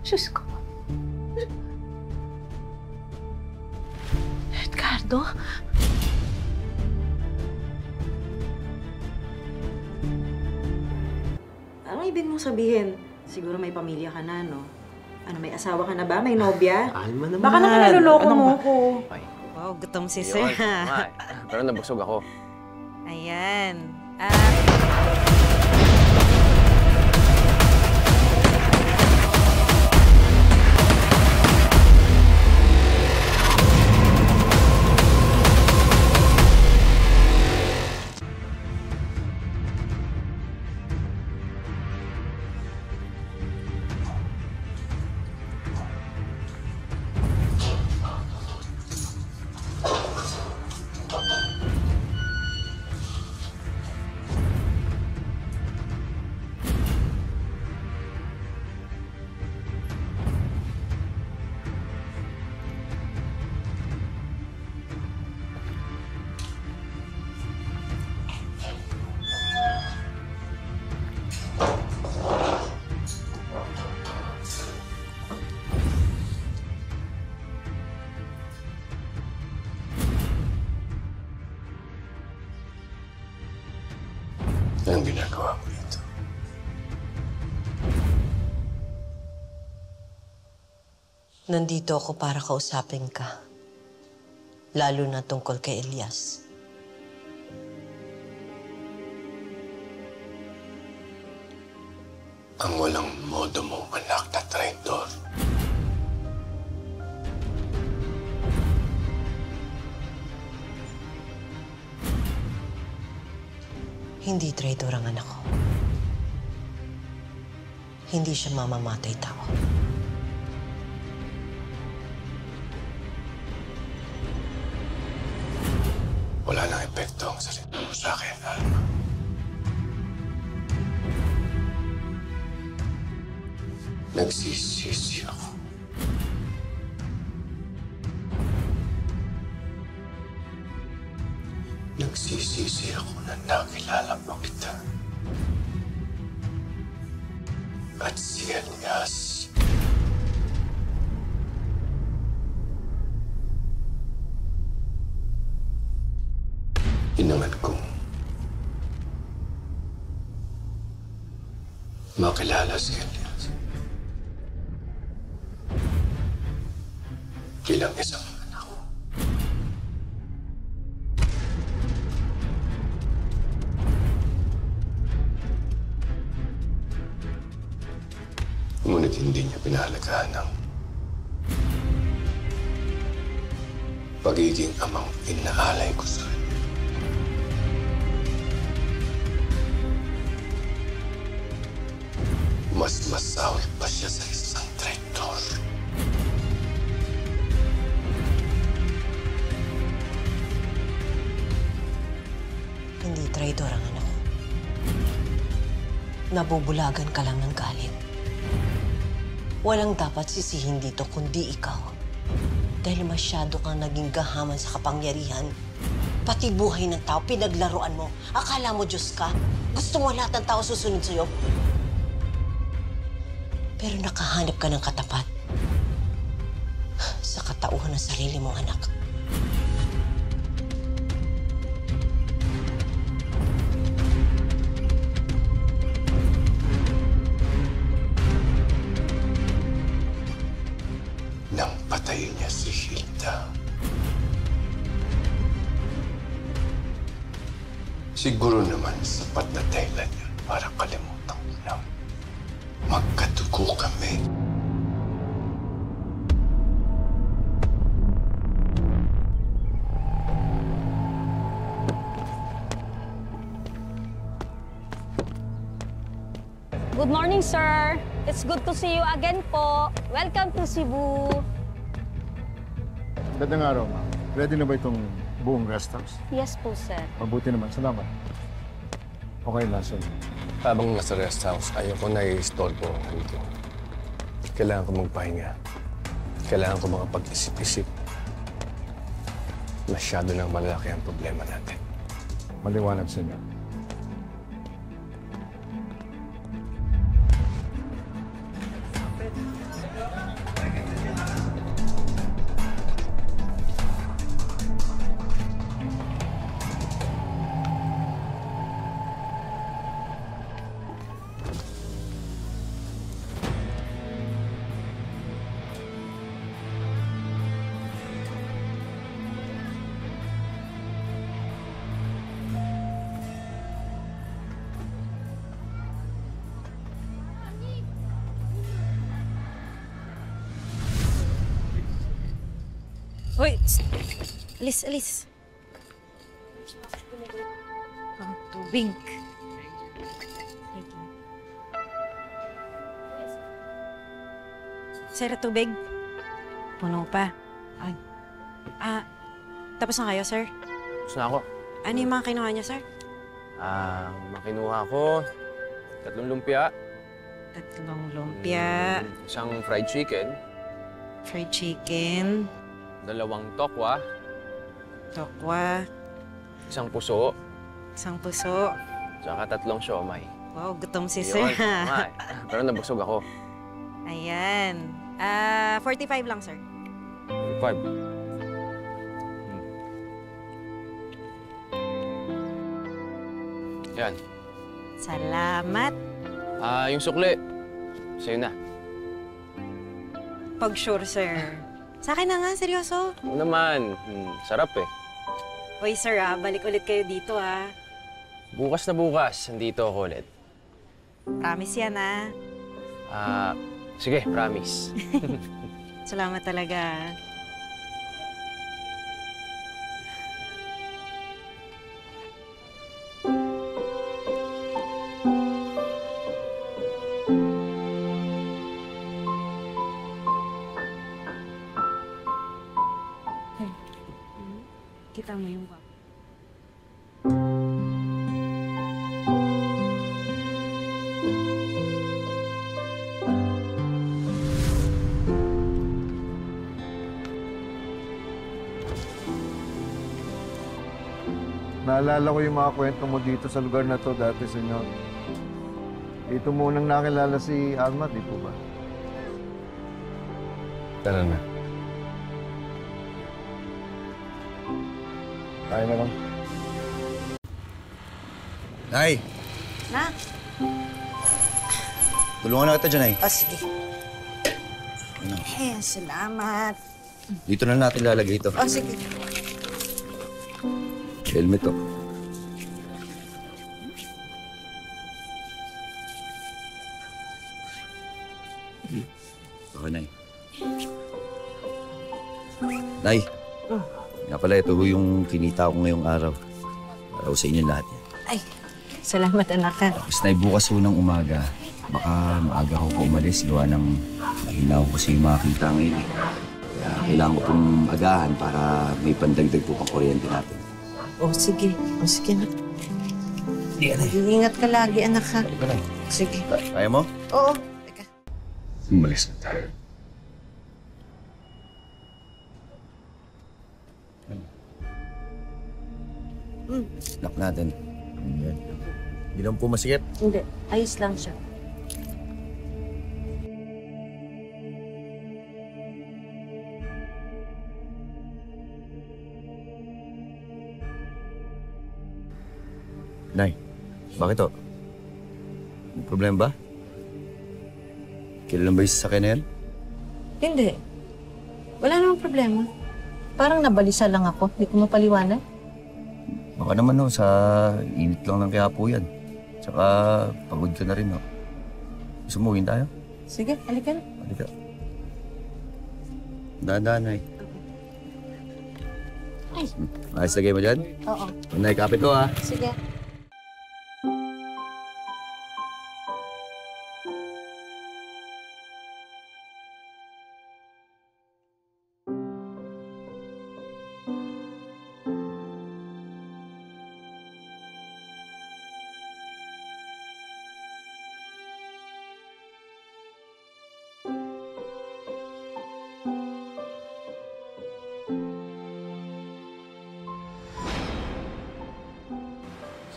Diyos ko. Edgardo? Ano ibig mong sabihin? Siguro may pamilya ka na, no? Ano, may asawa ka na ba? May nobya? Alma naman. Baka naman naluloko mo ko. Wow, gutom si Sir. Pero nabusog ako. Ayan. Anong ginagawa mo rito? Nandito ako para kausapin ka. Lalo na tungkol kay Elias. Ang walang modo mong anak na traitor. Hindi traitor ang anak ko. Hindi siya mamamatay tao. Wala nang epekto ang salita mo sa akin, Alma. Nagsisisi ako. Nagsisisi ako na nakilala mo kita. At si Elias. Hinangad kong makilala si Elias. Bilang isang anak ko. Ngunit hindi niya pinahalagaan ang pagiging amang inaalay ko sa kanya. Mas masawi pa siya sa isang traitor. Hindi traitor ang anak ko. Nabubulagan ka lang ng galit. Walang dapat sisihin dito kundi ikaw. Dahil masyado kang naging gahaman sa kapangyarihan. Pati buhay ng tao, pinaglaruan mo. Akala mo Diyos ka? Gusto mo lahat ng tao susunod sa'yo? Pero nakahanap ka ng katapat. Sa katauhan ng sarili mong anak. Nang patayin niya si Hilda. Siguro naman sapat na dahilan yun para kalimutan ko na magkadugo kami. Good morning, sir. It's good to see you again po. Welcome to Cebu. Magandang araw, ma'am. Ready na ba itong buong rest house? Yes po, sir. Mabuti naman. Salamat. Okay, Lason. Habang nasa rest house, ayoko na i-stall ko dito. Kailangan ko magpahinga. Kailangan ko makapag-isip-isip. Masyado nang malaki ang problema natin. Maliwanag sa inyo. Hoy! Alis, alis. Ang tubig. Sir, tubig. Puno pa. Ay. Tapos na kayo, sir? Tapos na ako. Ano yung mga kinuha niya, sir? Makinuha ko 3 lumpia. 3 lumpia, Isang fried chicken. fried chicken, 2 tokwa. tokwa, Isang puso. isang puso. Tsaka 3 siomay. Wow, gutom si Yun, sir. tama eh. Pero nabusog ako. Ayan. 45 lang, sir. 5. Yan. Salamat. Yung sukli. Sa'yo na. Pag sure, sir. Sa akin na nga, seryoso. Oo naman. Sarap eh. Uy, sir, balik ulit kayo dito, Bukas na bukas, nandito ako ulit. Promise yan, Sige, promise. Salamat talaga. Kita mo yung bag. Naalala ko yung mga kwento mo dito sa lugar na to dati, senyor. Dito munang nakilala si Alma, di po ba? Tara na. Tayo na lang. Nay! Na? Tulungan na kita dyan, Nay. Sige. Salamat. Dito na natin lalagay ito. Sige. Helmet to. Okay, Nay. Nay! Nga pala, ito yung kinita ko ngayong araw. Para sa inyo lahat yan. Ay, salamat anak ka. Tapos Nay, bukas unang umaga, baka maaga ko po umalis gawa ng mahina ko kasi yung makakita ngayon. Kaya kailangan ko pong agahan para may pandagdag po pang kuryente natin. Sige. Sige na. Hindi ka, Nay. Ingat ka lagi, anak ka. Hindi ka, Nay. Sige. Kaya mo? Oo. Teka. Umalis na tayo. Lock natin. Yan. Hindi lang po masikip. Hindi, ayos lang siya. Nay, bakit to? May problema ba? Kailan ba yung sasakyan na yan? Hindi. Wala namang problema. Parang nabalisa lang ako. Hindi ko mapaliwanag. Baka naman sa init lang ng kaya po yan. Tsaka pagod ka na rin, no? Gusto mo, tayo? Sige, halika na. Halika. Dahan-dahan, Nay. Ay. Ayos lagay mo dyan? Oo. Nay, kapit to, ha? Sige.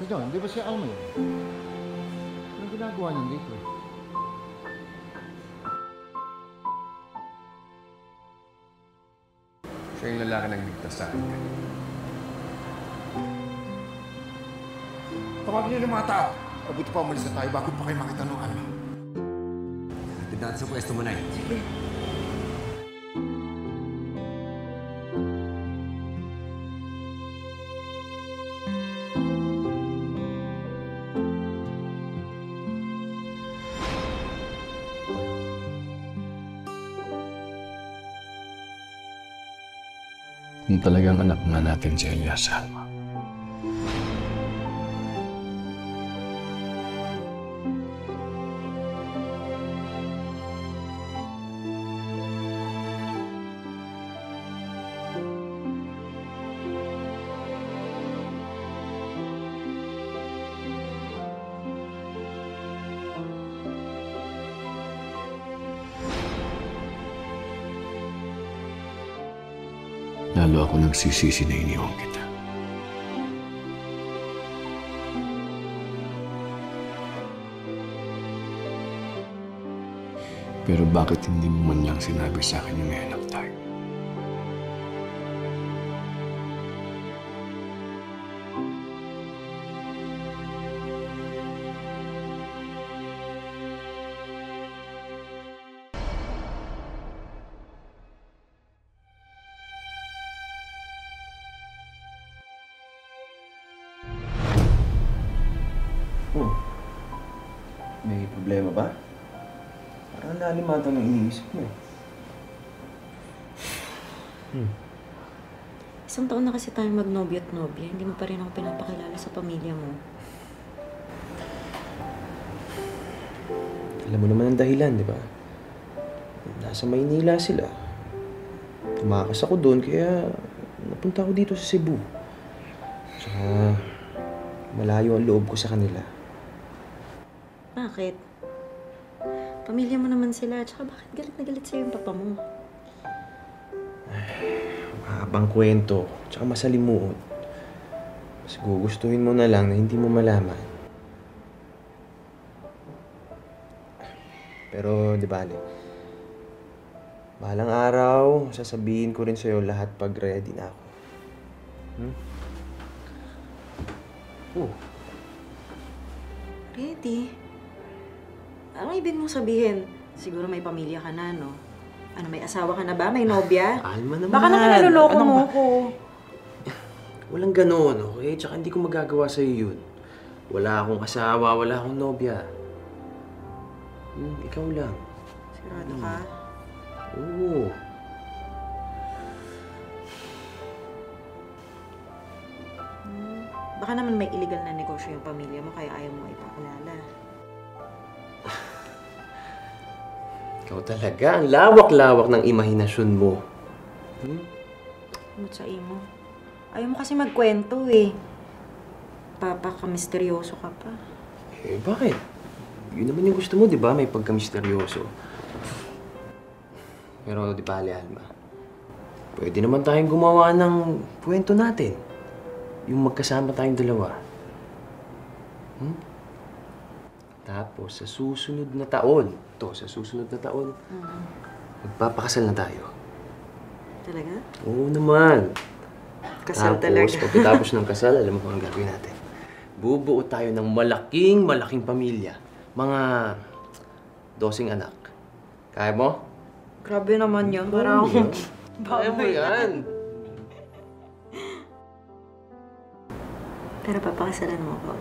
Si John, di ba siya Alma yun? Anong ginagawa niyan dito? Siya yung lalaki nang ligtas sa akin. Tawagin niyo ng mga tao. Mabuti pa umalis na tayo bago pa kayo makita ng Alma. Tignan sa pwesto mo, Nay. Sige. Kung talagang anak nga natin si Elias, Alma. Lalo ako nagsisisi na iniwan kita. Pero bakit hindi mo man lang sinabi sa akin yung may anak tayo? May problema ba? Parang nalimatan ng iniisip mo. Isang taon na kasi tayong magnobyo at nobya. Hindi mo pa rin ako pinapakilala sa pamilya mo. Alam mo naman ang dahilan, di ba? Nasa Maynila sila. Tumakas ako doon, kaya napunta ako dito sa Cebu. Tsaka malayo ang loob ko sa kanila. Bakit? Pamilya mo naman sila. Tsaka bakit galit na galit sa'yo yung papa mo? Mahabang kwento, tsaka masalimuot. Mas gugustuhin mo na lang na hindi mo malaman. Pero, di bale. Balang araw, sasabihin ko rin sa'yo lahat pag ready na ako. Ready? Anong ibig mong sabihin? Siguro may pamilya ka na, no? Ano, may asawa ka na ba? May nobya? Alma naman. Baka naman naluloko mo ko. Walang gano'n, okay? Tsaka hindi ko magagawa sa'yo yun. Wala akong asawa, wala akong nobya. Ikaw lang. Sigurado ka? Oo. Baka naman may illegal na negosyo yung pamilya mo kaya ayaw mo ipakilala. Ikaw talaga, ang lawak-lawak ng imahinasyon mo. Sa imo. Ayaw mo kasi magkwento eh. Papaka-misteryoso ka pa. Eh, bakit? Yun naman yung gusto mo, di ba? May pagka-misteryoso. Pero, di ba, Alma? Pwede naman tayong gumawa ng kwento natin. Yung magkasama tayong dalawa. Tapos, sa susunod na taon, magpapakasal na tayo. Talaga? Oo naman. Kasal Tapos, talaga. pagkatapos ng kasal, alam mo kung ang gagawin natin. Bubuo tayo ng malaking pamilya. Mga 12 anak. Kaya mo? Grabe naman yun. Parang Kaya mo yan. Pero papakasalan mo ako.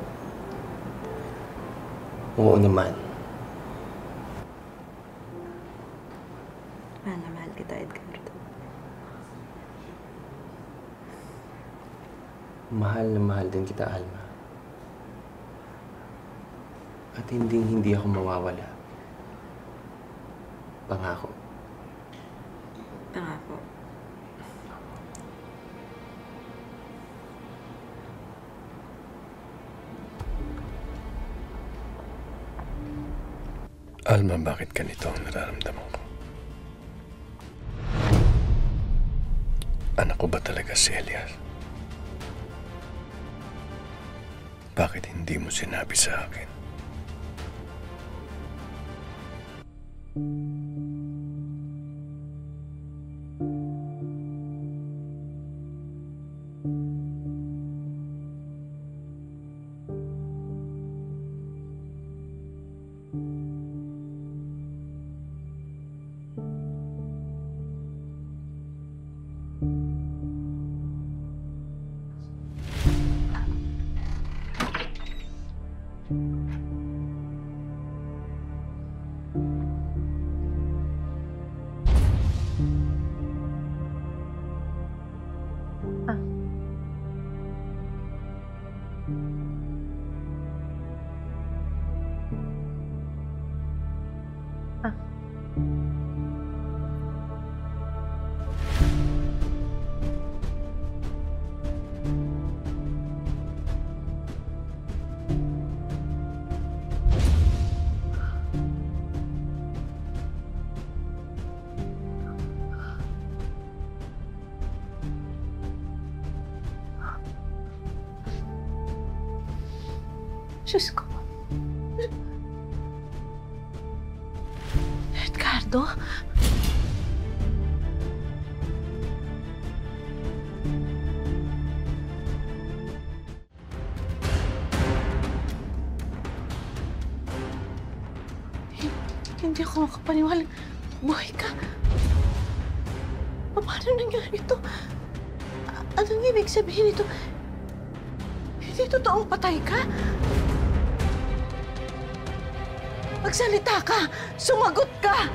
Oo naman. Mahal na mahal kita, Edgardo. Mahal na mahal din kita, Alma. At hindi ako mawawala. Pangako. Pangako. Alma, bakit ganito ang nararamdaman ko? Anak ko ba talaga si Elias? Bakit hindi mo sinabi sa akin? Diyos ko. Edgardo? Hindi ako makapaniwala. Buhay ka. Paano nangyari ito? Anong ibig sabihin ito? Hindi totoong patay ka? Magsalita ka! Sumagot ka!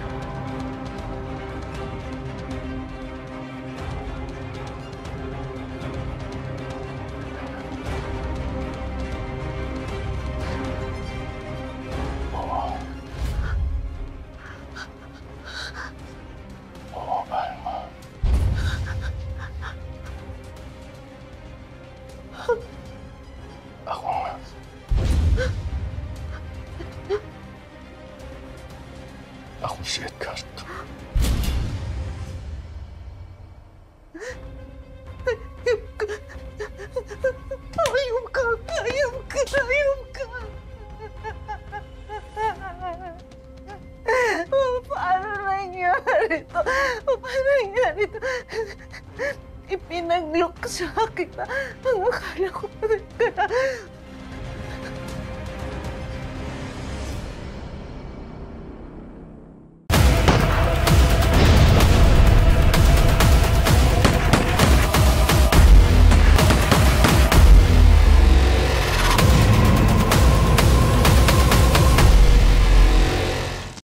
Oo, Alma. Ako nga. Ako si Edgardo. Ayom ka! Ayom ka! Ayom ka! Paano nangyari ito? Paano nangyari ito? Ipinag-look sa akin na ang akala ko patay ka na.